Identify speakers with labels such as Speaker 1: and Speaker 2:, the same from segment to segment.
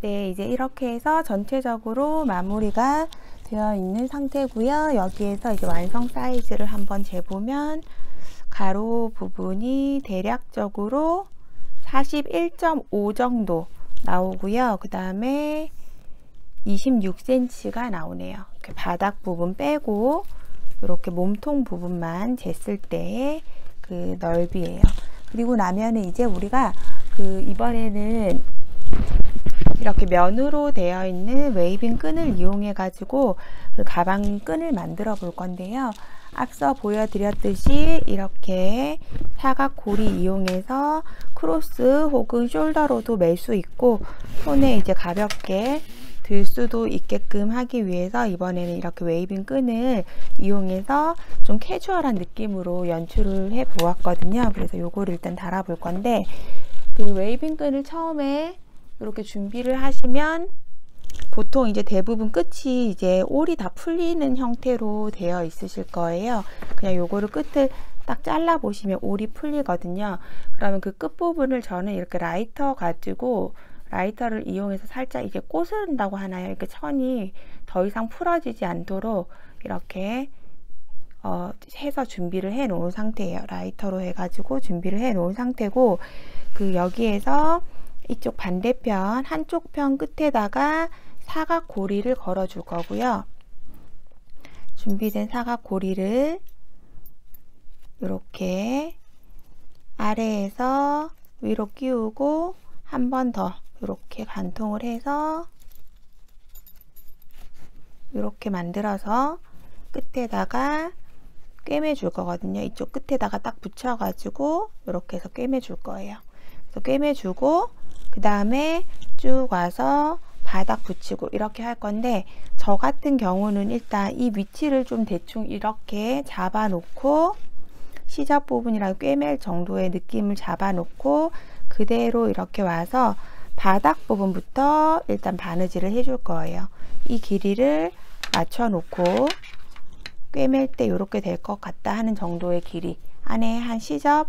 Speaker 1: 네, 이제 이렇게 해서 전체적으로 마무리가 되어 있는 상태고요. 여기에서 이제 완성 사이즈를 한번 재보면 가로 부분이 대략적으로 41.5 정도 나오고요. 그 다음에 26cm가 나오네요. 이렇게 바닥 부분 빼고 이렇게 몸통 부분만 쟀을 때의 그 넓이에요. 그리고 나면은 이제 우리가 이번에는 이렇게 면으로 되어 있는 웨이빙 끈을 이용해 가지고 그 가방 끈을 만들어 볼 건데요. 앞서 보여드렸듯이 이렇게 사각 고리 이용해서 크로스 혹은 숄더로도 멜 수 있고 손에 이제 가볍게 들 수도 있게끔 하기 위해서 이번에는 이렇게 웨이빙 끈을 이용해서 좀 캐주얼한 느낌으로 연출을 해 보았거든요. 그래서 요거를 일단 달아 볼 건데, 그 웨이빙 끈을 처음에 이렇게 준비를 하시면 보통 이제 대부분 끝이 이제 올이 다 풀리는 형태로 되어 있으실 거예요. 그냥 요거를 끝을 딱 잘라 보시면 올이 풀리거든요. 그러면 그 끝부분을 저는 이렇게 라이터를 이용해서 살짝 이게 꼬스른다고 하나요? 이렇게 천이 더 이상 풀어지지 않도록 이렇게 해서 준비를 해 놓은 상태예요. 라이터로 해가지고 준비를 해 놓은 상태고, 여기에서 이쪽 반대편 한쪽 편 끝에다가 사각 고리를 걸어 줄 거고요. 준비된 사각 고리를 이렇게 아래에서 위로 끼우고 한 번 더 이렇게 관통을 해서 이렇게 만들어서 끝에다가 꿰매 줄 거거든요. 이쪽 끝에다가 딱 붙여 가지고 이렇게 해서 꿰매 줄 거예요. 그래서 꿰매 주고 그 다음에 쭉 와서 바닥 붙이고 이렇게 할 건데, 저 같은 경우는 일단 이 위치를 좀 대충 이렇게 잡아 놓고 시접 부분이랑 꿰맬 정도의 느낌을 잡아 놓고 그대로 이렇게 와서 바닥 부분부터 일단 바느질을 해줄 거예요. 이 길이를 맞춰 놓고 꿰맬 때 이렇게 될 것 같다 하는 정도의 길이, 안에 한 시접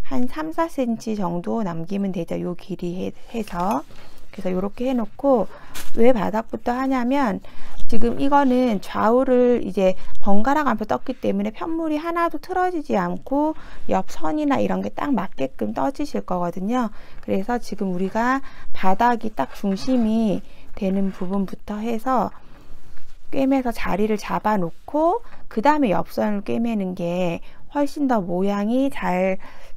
Speaker 1: 한 3-4cm 정도 남기면 되죠. 요 길이 해서. 그래서 이렇게 해놓고, 왜 바닥부터 하냐면 지금 이거는 좌우를 이제 번갈아 가면서 떴기 때문에 편물이 하나도 틀어지지 않고 옆 선이나 이런 게 딱 맞게끔 떠지실 거거든요. 그래서 지금 우리가 바닥이 딱 중심이 되는 부분부터 해서 꿰매서 자리를 잡아 놓고 그 다음에 옆선을 꿰매는 게 훨씬 더 모양이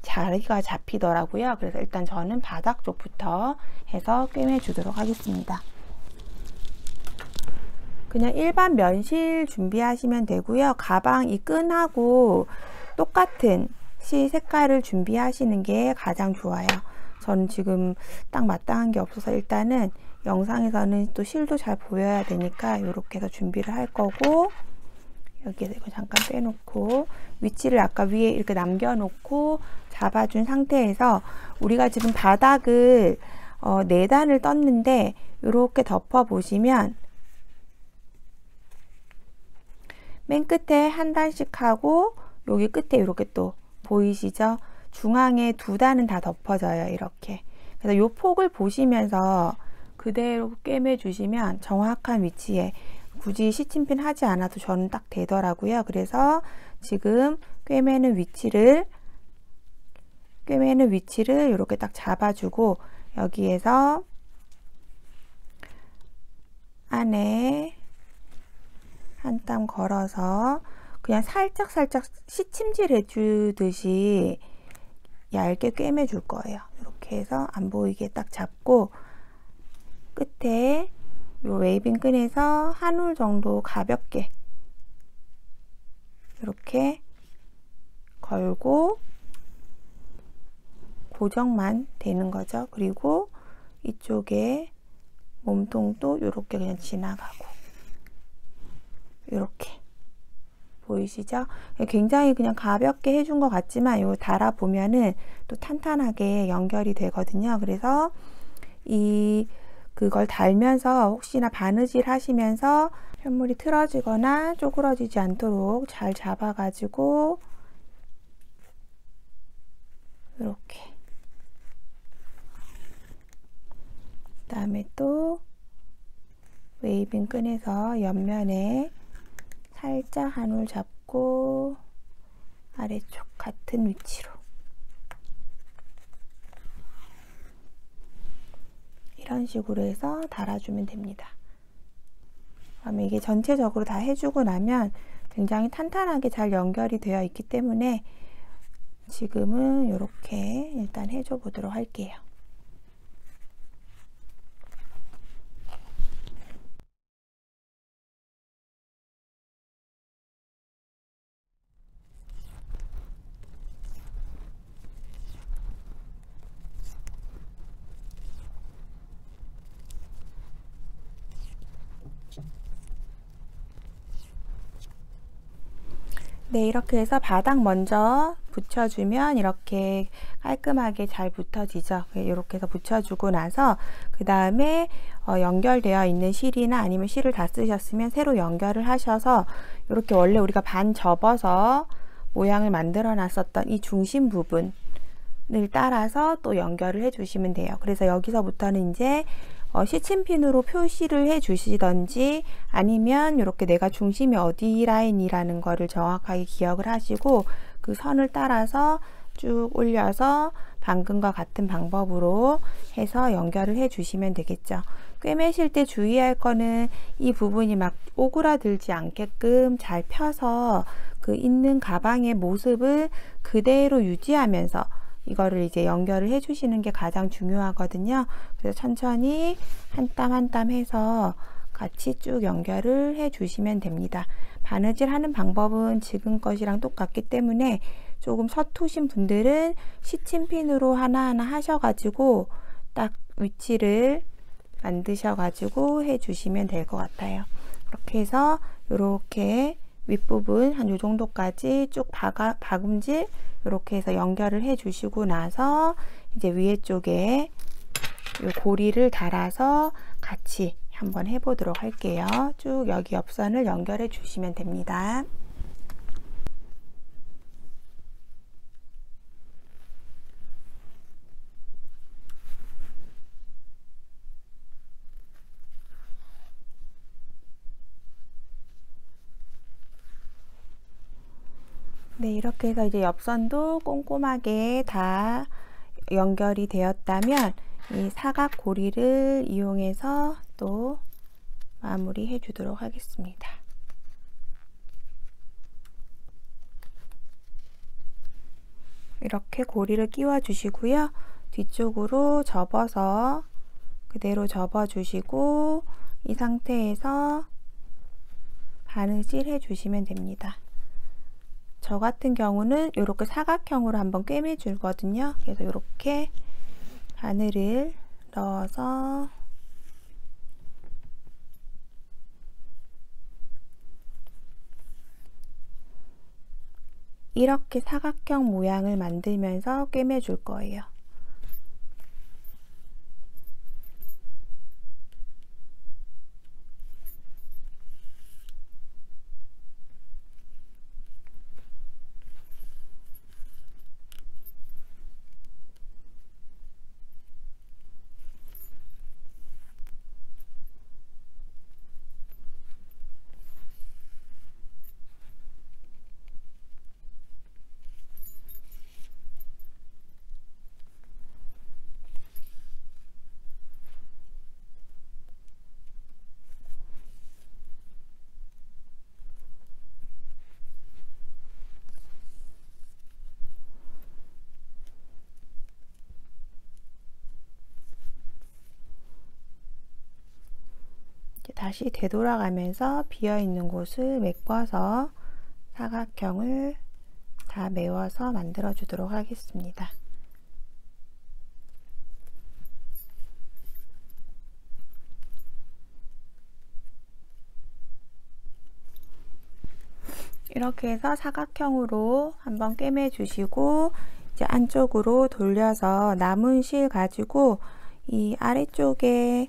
Speaker 1: 자리가 잡히더라고요. 그래서 일단 저는 바닥 쪽부터 해서 꿰매 주도록 하겠습니다. 그냥 일반 면실 준비하시면 되고요. 가방 이 끈하고 똑같은 실 색깔을 준비하시는 게 가장 좋아요. 저는 지금 딱 마땅한 게 없어서 일단은 영상에서는 또 실도 잘 보여야 되니까 이렇게 해서 준비를 할 거고, 여기에서 이거 잠깐 빼놓고 위치를 아까 위에 이렇게 남겨놓고 잡아준 상태에서 우리가 지금 바닥을 4단을 떴는데 이렇게 덮어 보시면 맨 끝에 한 단씩 하고 여기 끝에 이렇게 또 보이시죠? 중앙에 2단은 다 덮어져요. 이렇게. 그래서 이 폭을 보시면서 그대로 꿰매 주시면 정확한 위치에, 굳이 시침핀 하지 않아도 저는 딱 되더라고요. 그래서 지금 꿰매는 위치를 이렇게 딱 잡아주고 여기에서 안에 한 땀 걸어서 그냥 살짝 시침질 해주듯이 얇게 꿰매 줄 거예요. 이렇게 해서 안 보이게 딱 잡고 끝에 요 웨이빙 끈에서 한 올 정도 가볍게 이렇게 걸고 고정만 되는 거죠. 그리고 이쪽에 몸통도 이렇게 그냥 지나가고, 이렇게 보이시죠? 굉장히 그냥 가볍게 해준 것 같지만 이거 달아 보면은 또 탄탄하게 연결이 되거든요. 그래서 그걸 달면서 혹시나 바느질 하시면서 편물이 틀어지거나 쪼그러지지 않도록 잘 잡아가지고 이렇게 그 다음에 또 웨이빙 끈에서 옆면에 살짝 한 올 잡고 아래쪽 같은 위치로 이런 식으로 해서 달아주면 됩니다. 그러면 이게 전체적으로 다 해주고 나면 굉장히 탄탄하게 잘 연결이 되어 있기 때문에 지금은 이렇게 일단 해줘 보도록 할게요. 네, 이렇게 해서 바닥 먼저 붙여주면 이렇게 깔끔하게 잘 붙어지죠. 이렇게 해서 붙여주고 나서 그 다음에 연결되어 있는 실이나 아니면 실을 다 쓰셨으면 새로 연결을 하셔서 이렇게 원래 우리가 반 접어서 모양을 만들어 놨었던 이 중심 부분을 따라서 또 연결을 해 주시면 돼요. 그래서 여기서부터는 이제 시침핀으로 표시를 해 주시던지 아니면 이렇게 내가 중심이 어디 라인이라는 거를 정확하게 기억을 하시고 그 선을 따라서 쭉 올려서 방금과 같은 방법으로 해서 연결을 해 주시면 되겠죠. 꿰매실 때 주의할 거는 이 부분이 막 오그라들지 않게끔 잘 펴서 그 있는 가방의 모습을 그대로 유지하면서 이거를 이제 연결을 해 주시는 게 가장 중요하거든요. 그래서 천천히 한 땀 한 땀 해서 같이 쭉 연결을 해 주시면 됩니다. 바느질 하는 방법은 지금 것이랑 똑같기 때문에 조금 서투신 분들은 시침핀으로 하나하나 하셔가지고 딱 위치를 만드셔가지고 해 주시면 될 것 같아요. 이렇게 해서 이렇게 윗부분 한 요 정도까지 쭉 박음질 이렇게 해서 연결을 해 주시고 나서 이제 위에 쪽에 요 고리를 달아서 같이 한번 해 보도록 할게요. 쭉 여기 옆선을 연결해 주시면 됩니다. 네, 이렇게 해서 이제 옆선도 꼼꼼하게 다 연결이 되었다면 이 사각 고리를 이용해서 또 마무리 해 주도록 하겠습니다. 이렇게 고리를 끼워 주시고요. 뒤쪽으로 접어서 그대로 접어 주시고 이 상태에서 바느질 해 주시면 됩니다. 저 같은 경우는 이렇게 사각형으로 한번 꿰매 주거든요. 그래서 이렇게 바늘을 넣어서 이렇게 사각형 모양을 만들면서 꿰매 줄 거예요. 다시 되돌아가면서 비어있는 곳을 메꿔서 사각형을 다 메워서 만들어 주도록 하겠습니다. 이렇게 해서 사각형으로 한번 꿰매 주시고 이제 안쪽으로 돌려서 남은 실 가지고 이 아래쪽에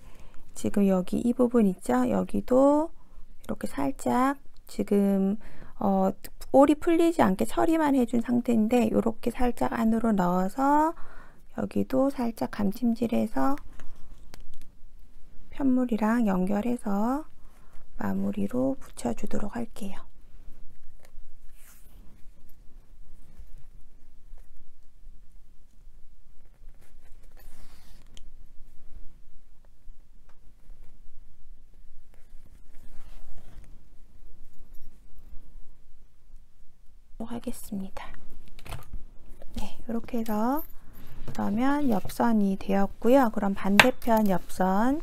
Speaker 1: 지금 여기 이 부분 있죠? 여기도 이렇게 살짝 지금 올이 풀리지 않게 처리만 해준 상태인데 이렇게 살짝 안으로 넣어서 여기도 살짝 감침질해서 편물이랑 연결해서 마무리로 붙여주도록 할게요. 하겠습니다. 네, 이렇게 해서 그러면 옆선이 되었고요. 그럼 반대편 옆선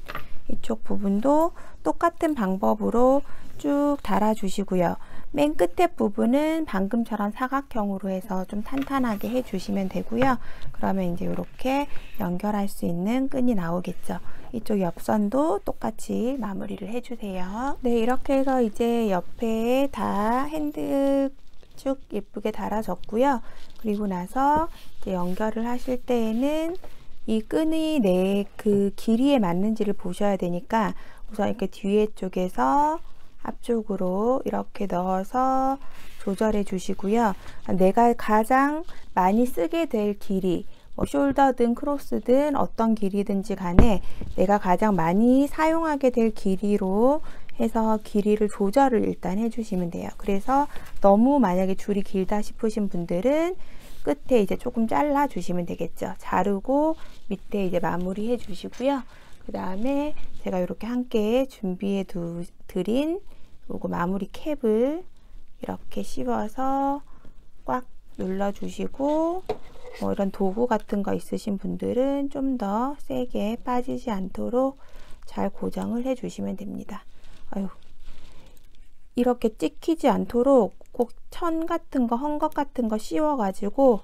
Speaker 1: 이쪽 부분도 똑같은 방법으로 쭉 달아 주시고요. 맨 끝에 부분은 방금처럼 사각형으로 해서 좀 탄탄하게 해 주시면 되고요. 그러면 이제 이렇게 연결할 수 있는 끈이 나오겠죠. 이쪽 옆선도 똑같이 마무리를 해 주세요. 네, 이렇게 해서 이제 옆에 다 핸들 쭉 예쁘게 달아졌고요. 그리고 나서 이제 연결을 하실 때에는 이 끈이 내 그 길이에 맞는지를 보셔야 되니까 우선 이렇게 뒤에 쪽에서 앞쪽으로 이렇게 넣어서 조절해 주시고요. 내가 가장 많이 쓰게 될 길이, 뭐 숄더든 크로스든 어떤 길이든지 간에 내가 가장 많이 사용하게 될 길이로 해서 길이를 조절을 일단 해주시면 돼요. 그래서 너무 만약에 줄이 길다 싶으신 분들은 끝에 이제 조금 잘라 주시면 되겠죠. 자르고 밑에 이제 마무리 해 주시고요. 그 다음에 제가 이렇게 함께 준비해 드린 요거 마무리 캡을 이렇게 씹어서 꽉 눌러 주시고, 뭐 이런 도구 같은 거 있으신 분들은 좀 더 세게 빠지지 않도록 잘 고정을 해 주시면 됩니다. 아유, 이렇게 찍히지 않도록 꼭 천 같은 거, 헝겊 같은 거 씌워 가지고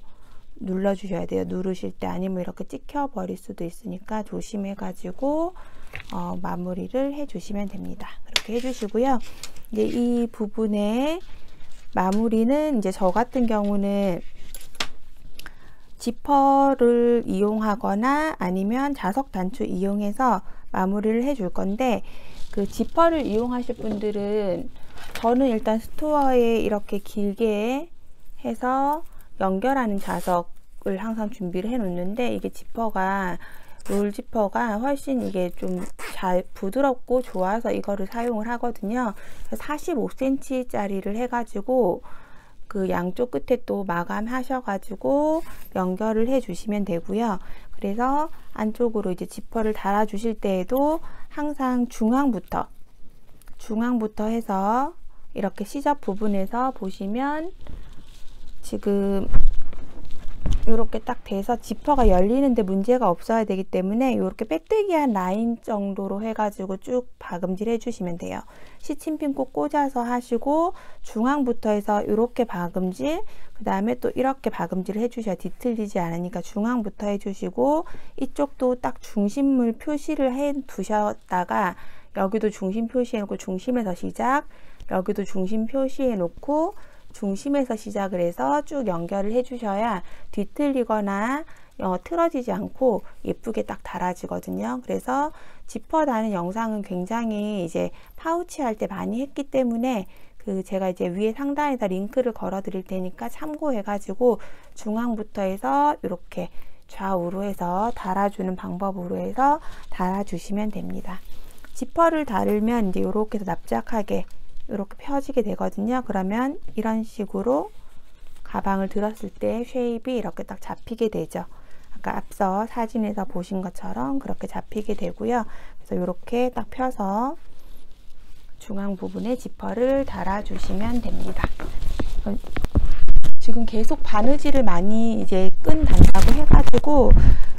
Speaker 1: 눌러 주셔야 돼요. 누르실 때. 아니면 이렇게 찍혀 버릴 수도 있으니까 조심해 가지고 마무리를 해 주시면 됩니다. 이렇게 해 주시고요. 이제 이 부분에 마무리는 이제 저 같은 경우는 지퍼를 이용하거나 아니면 자석 단추 이용해서 마무리를 해 줄 건데, 그 지퍼를 이용하실 분들은 저는 일단 스토어에 이렇게 길게 해서 연결하는 자석을 항상 준비를 해 놓는데, 이게 지퍼가 롤 지퍼가 훨씬 이게 좀 잘 부드럽고 좋아서 이거를 사용을 하거든요. 45cm 짜리를 해가지고 그 양쪽 끝에 또 마감하셔가지고 연결을 해 주시면 되고요. 그래서 안쪽으로 이제 지퍼를 달아 주실 때에도 항상 중앙부터 해서 이렇게 시접 부분에서 보시면 지금 이렇게 딱 돼서 지퍼가 열리는데 문제가 없어야 되기 때문에 이렇게 빼뜨기한 라인 정도로 해가지고 쭉 박음질 해주시면 돼요. 시침핀 꼭 꽂아서 하시고 중앙부터 해서 이렇게 박음질, 그 다음에 또 이렇게 박음질을 해주셔야 뒤틀리지 않으니까 중앙부터 해주시고, 이쪽도 딱 중심물 표시를 해 두셨다가 여기도 중심 표시해 놓고 중심에서 시작, 여기도 중심 표시해 놓고 중심에서 시작을 해서 쭉 연결을 해 주셔야 뒤틀리거나 틀어지지 않고 예쁘게 딱 달아지거든요. 그래서 지퍼 다는 영상은 굉장히 이제 파우치 할 때 많이 했기 때문에 그 제가 이제 위에 상단에다 링크를 걸어 드릴 테니까 참고해 가지고 중앙부터 해서 이렇게 좌우로 해서 달아주는 방법으로 해서 달아주시면 됩니다. 지퍼를 달으면 이제 이렇게 해서 납작하게 이렇게 펴지게 되거든요. 그러면 이런 식으로 가방을 들었을 때 쉐입이 이렇게 딱 잡히게 되죠. 아까 앞서 사진에서 보신 것처럼 그렇게 잡히게 되고요. 그래서 이렇게 딱 펴서 중앙 부분에 지퍼를 달아 주시면 됩니다. 지금 계속 바느질을 많이 이제 끈 단다고 해가지고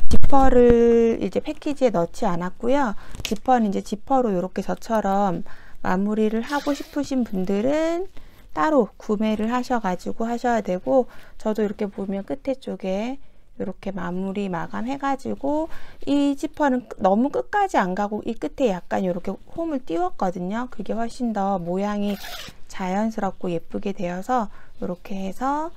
Speaker 1: 지퍼를 이제 패키지에 넣지 않았고요. 지퍼는 이제 지퍼로 이렇게 저처럼 마무리를 하고 싶으신 분들은 따로 구매를 하셔가지고 하셔야 되고, 저도 이렇게 보면 끝에 쪽에 이렇게 마무리 마감 해가지고 이 지퍼는 너무 끝까지 안 가고 이 끝에 약간 이렇게 홈을 띄웠거든요. 그게 훨씬 더 모양이 자연스럽고 예쁘게 되어서 이렇게 해서,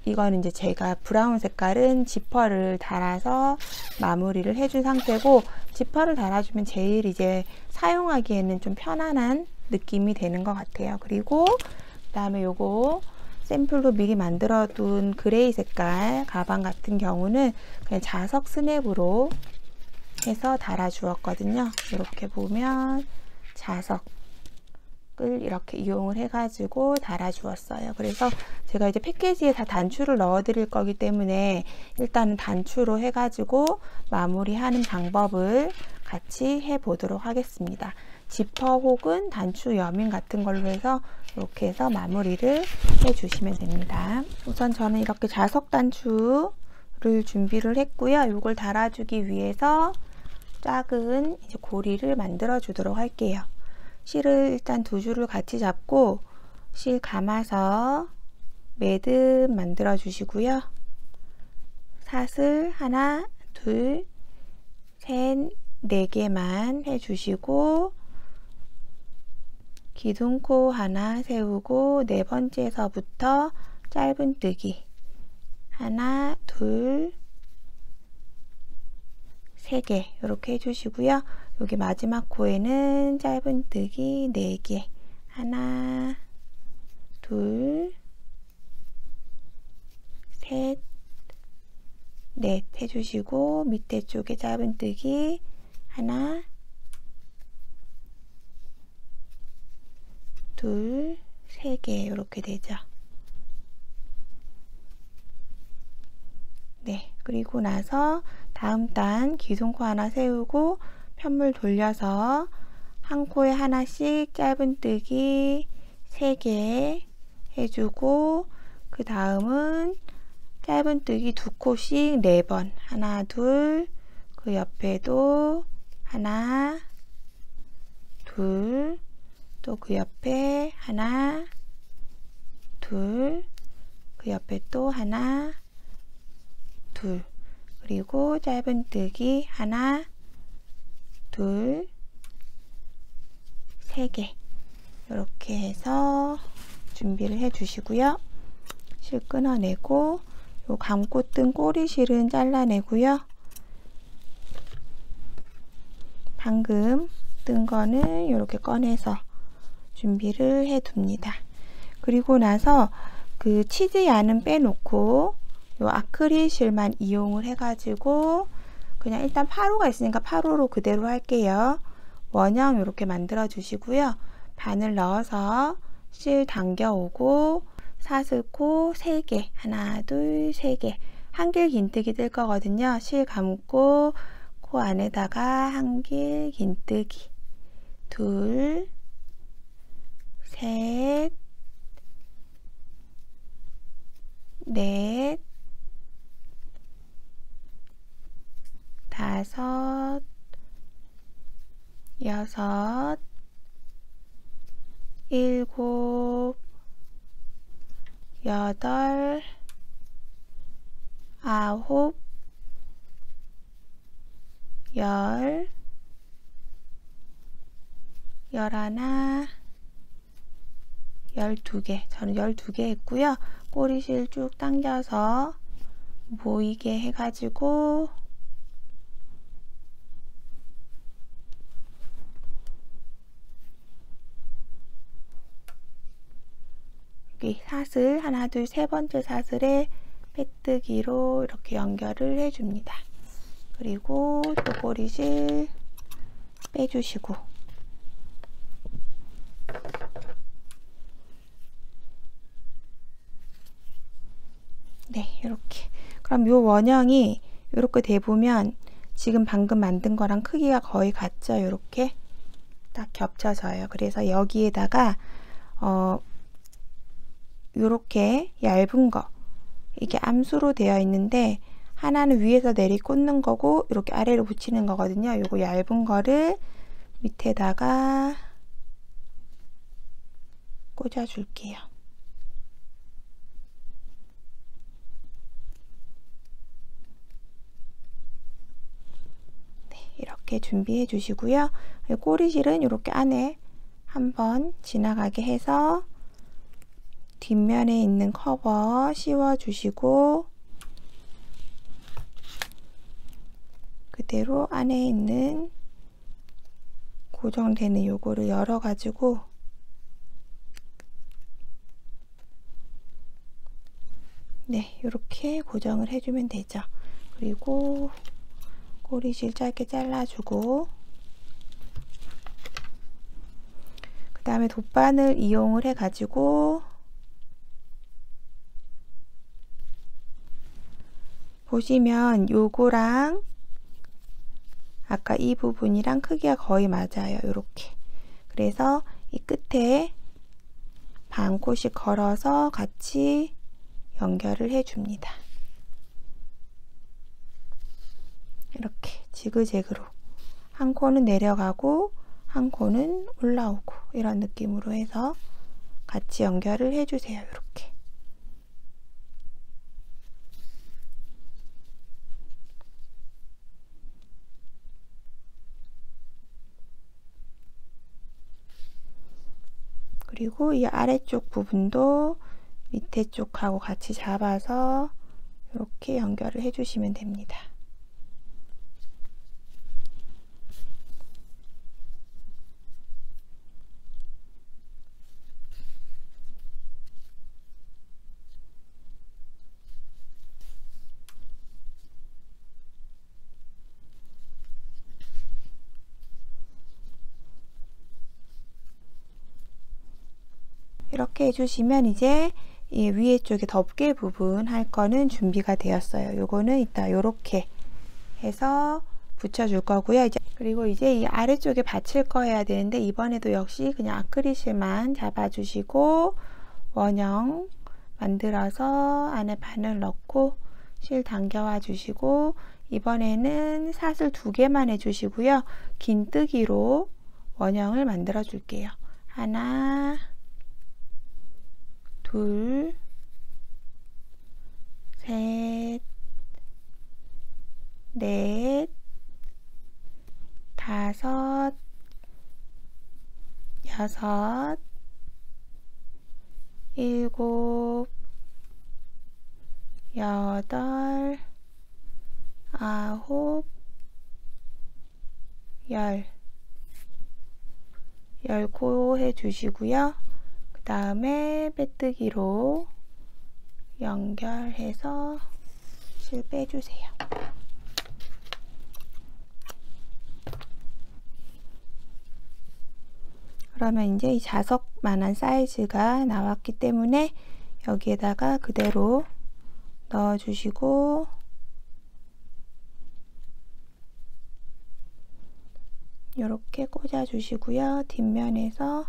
Speaker 1: 이거는 이제 제가 브라운 색깔은 지퍼를 달아서 마무리를 해준 상태고, 지퍼를 달아주면 제일 이제 사용하기에는 좀 편안한 느낌이 되는 것 같아요. 그리고 그 다음에 요거 샘플로 미리 만들어 둔 그레이 색깔 가방 같은 경우는 그냥 자석 스냅으로 해서 달아 주었거든요. 이렇게 보면 자석을 이렇게 이용을 해가지고 달아 주었어요. 그래서 제가 이제 패키지에 다 단추를 넣어 드릴 거기 때문에 일단은 단추로 해가지고 마무리하는 방법을 같이 해 보도록 하겠습니다. 지퍼 혹은 단추 여민 같은 걸로 해서 이렇게 해서 마무리를 해 주시면 됩니다. 우선 저는 이렇게 자석 단추를 준비를 했고요. 이걸 달아주기 위해서 작은 이제 고리를 만들어 주도록 할게요. 실을 일단 두 줄을 같이 잡고 실 감아서 매듭 만들어 주시고요. 사슬 하나, 둘, 셋, 네 개만 해 주시고 기둥코 하나 세우고 네 번째서부터 짧은뜨기 하나, 둘, 세 개 이렇게 해주시고요. 여기 마지막 코에는 짧은뜨기 4개 하나, 둘, 셋, 넷 해주시고 밑에 쪽에 짧은뜨기 하나, 둘, 세 개 이렇게 되죠. 네, 그리고 나서 다음 단 기둥코 하나 세우고 편물 돌려서 한 코에 하나씩 짧은뜨기 3개 해주고 그 다음은 짧은뜨기 2코씩 4번 하나, 둘, 그 옆에도 하나, 둘, 또 그 옆에 하나, 둘, 그 옆에 또 하나, 둘, 그리고 짧은뜨기 하나, 둘, 세 개 이렇게 해서 준비를 해 주시고요. 실 끊어내고 요 감고 뜬 꼬리실은 잘라내고요. 방금 뜬 거는 이렇게 꺼내서 준비를 해 둡니다. 그리고 나서 그 치즈 야는 빼놓고 요 아크릴 실만 이용을 해가지고 그냥 일단 파로가 있으니까 파로로 그대로 할게요. 원형 이렇게 만들어 주시고요. 바늘 넣어서 실 당겨 오고 사슬코 3개 하나, 둘, 3개 한길 긴뜨기 뜰 거거든요. 실 감고 코 안에다가 한길 긴뜨기 둘, 셋, 넷, 다섯, 여섯, 일곱, 여덟, 아홉, 열, 열하나, 12개. 저는 12개 했고요. 꼬리실 쭉 당겨서 모이게 해가지고 여기 사슬 하나, 둘, 세 번째 사슬에 빼뜨기로 이렇게 연결을 해줍니다. 그리고 또 꼬리실 빼주시고 네, 이렇게. 그럼 요 원형이 이렇게 대보면 지금 방금 만든 거랑 크기가 거의 같죠? 이렇게 딱 겹쳐져요. 그래서 여기에다가 이렇게 얇은 거 이게 암수로 되어 있는데 하나는 위에서 내리 꽂는 거고 이렇게 아래로 붙이는 거거든요. 요거 얇은 거를 밑에다가 꽂아 줄게요. 네, 이렇게 준비해 주시고요. 꼬리실은 이렇게 안에 한번 지나가게 해서 뒷면에 있는 커버 씌워 주시고 그대로 안에 있는 고정되는 요거를 열어 가지고 네, 이렇게 고정을 해주면 되죠. 그리고 꼬리실 짧게 잘라주고, 그 다음에 돗바늘 이용을 해가지고 보시면 요거랑 아까 이 부분이랑 크기가 거의 맞아요. 요렇게. 그래서 이 끝에 반코씩 걸어서 같이 연결을 해줍니다. 이렇게 지그재그로 한 코는 내려가고 한 코는 올라오고 이런 느낌으로 해서 같이 연결을 해주세요. 이렇게. 그리고 이 아래쪽 부분도 밑에 쪽하고 같이 잡아서 이렇게 연결을 해주시면 됩니다. 이렇게 해주시면 이제 이 위에 쪽에 덮개 부분 할 거는 준비가 되었어요. 요거는 이따 요렇게 해서 붙여줄 거고요. 그리고 이제 이 아래쪽에 받칠 거 해야 되는데 이번에도 역시 그냥 아크릴실만 잡아주시고 원형 만들어서 안에 바늘 넣고 실 당겨와 주시고, 이번에는 사슬 2개만 해주시고요. 긴뜨기로 원형을 만들어 줄게요. 하나, 둘, 셋, 넷, 다섯, 여섯, 일곱, 여덟, 아홉, 열 코 해주시고요. 그 다음에 빼뜨기로 연결해서 실 빼주세요. 그러면 이제 이 자석만한 사이즈가 나왔기 때문에 여기에다가 그대로 넣어주시고, 이렇게 꽂아주시고요. 뒷면에서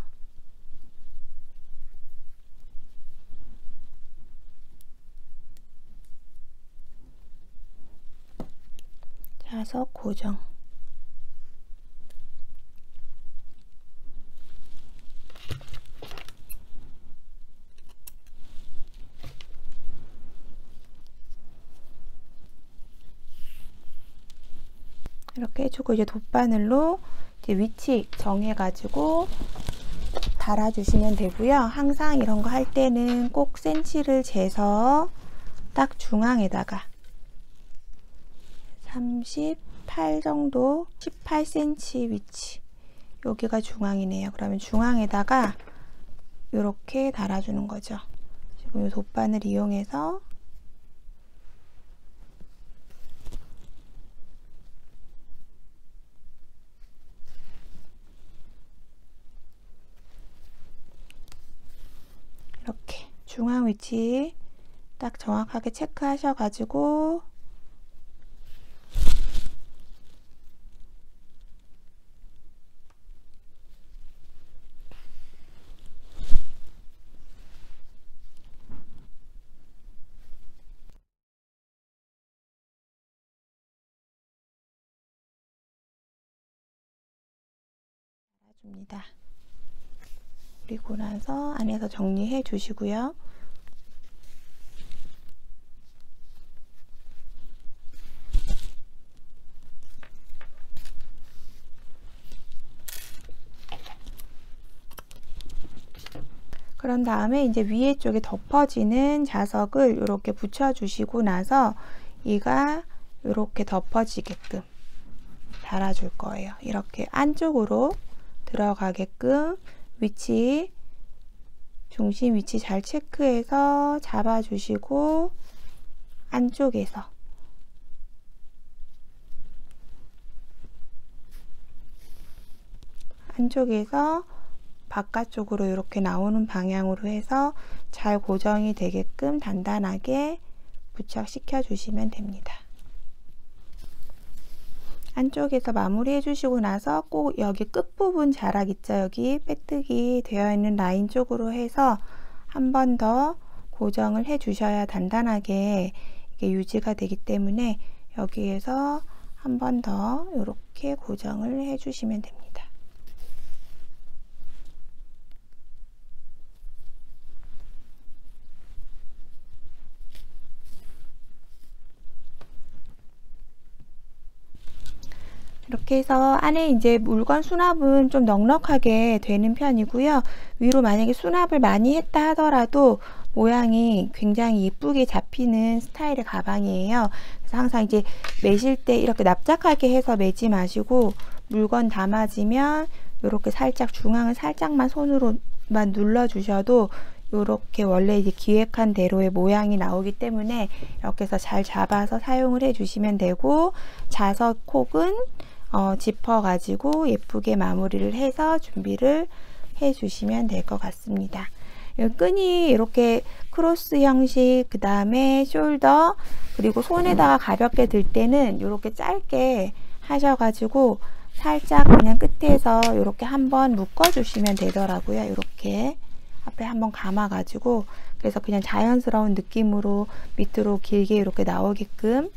Speaker 1: 자석 고정. 이렇게 해주고 이제 돗바늘로 이제 위치 정해가지고 달아주시면 되고요. 항상 이런 거 할 때는 꼭 센치를 재서 딱 중앙에다가 38 정도, 18cm 위치, 여기가 중앙이네요. 그러면 중앙에다가 이렇게 달아주는 거죠. 지금 이 돗바늘 이용해서 이렇게 중앙 위치 딱 정확하게 체크하셔가지고 줍니다. 그리고 나서 안에서 정리해 주시고요. 그런 다음에 이제 위에 쪽에 덮어지는 자석을 이렇게 붙여 주시고 나서 얘가 이렇게 덮어지게끔 달아줄 거예요. 이렇게 안쪽으로 들어가게끔 위치, 중심 위치 잘 체크해서 잡아주시고 안쪽에서 한쪽에서 바깥쪽으로 이렇게 나오는 방향으로 해서 잘 고정이 되게끔 단단하게 부착시켜 주시면 됩니다. 안쪽에서 마무리 해주시고 나서 꼭 여기 끝부분 자락 있죠? 여기 빼뜨기 되어 있는 라인 쪽으로 해서 한 번 더 고정을 해 주셔야 단단하게 이게 유지가 되기 때문에 여기에서 한 번 더 이렇게 고정을 해 주시면 됩니다. 이렇게 해서 안에 이제 물건 수납은 좀 넉넉하게 되는 편이고요. 위로 만약에 수납을 많이 했다 하더라도 모양이 굉장히 이쁘게 잡히는 스타일의 가방이에요. 그래서 항상 이제 매실 때 이렇게 납작하게 해서 매지 마시고 물건 담아지면 이렇게 살짝 중앙을 살짝만 손으로만 눌러 주셔도 이렇게 원래 이제 기획한 대로의 모양이 나오기 때문에 이렇게 해서 잘 잡아서 사용을 해 주시면 되고, 자석 콕은 짚어 가지고 예쁘게 마무리를 해서 준비를 해 주시면 될 것 같습니다. 끈이 이렇게 크로스 형식, 그 다음에 숄더, 그리고 손에다가 가볍게 들 때는 이렇게 짧게 하셔가지고 살짝 그냥 끝에서 이렇게 한번 묶어 주시면 되더라고요. 이렇게 앞에 한번 감아 가지고, 그래서 그냥 자연스러운 느낌으로 밑으로 길게 이렇게 나오게끔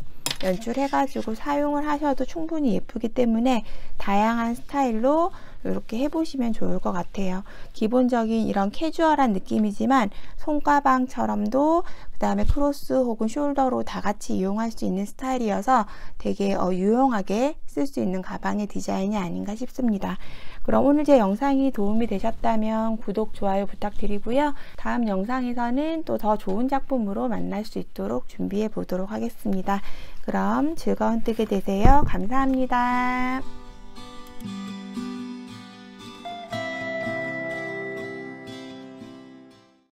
Speaker 1: 연출해 가지고 사용을 하셔도 충분히 예쁘기 때문에 다양한 스타일로 이렇게 해보시면 좋을 것 같아요. 기본적인 이런 캐주얼한 느낌이지만 손가방처럼도, 그 다음에 크로스 혹은 숄더로 다 같이 이용할 수 있는 스타일이어서 되게 유용하게 쓸 수 있는 가방의 디자인이 아닌가 싶습니다. 그럼 오늘 제 영상이 도움이 되셨다면 구독, 좋아요 부탁드리고요. 다음 영상에서는 또 더 좋은 작품으로 만날 수 있도록 준비해 보도록 하겠습니다. 그럼 즐거운 뜨개 되세요. 감사합니다.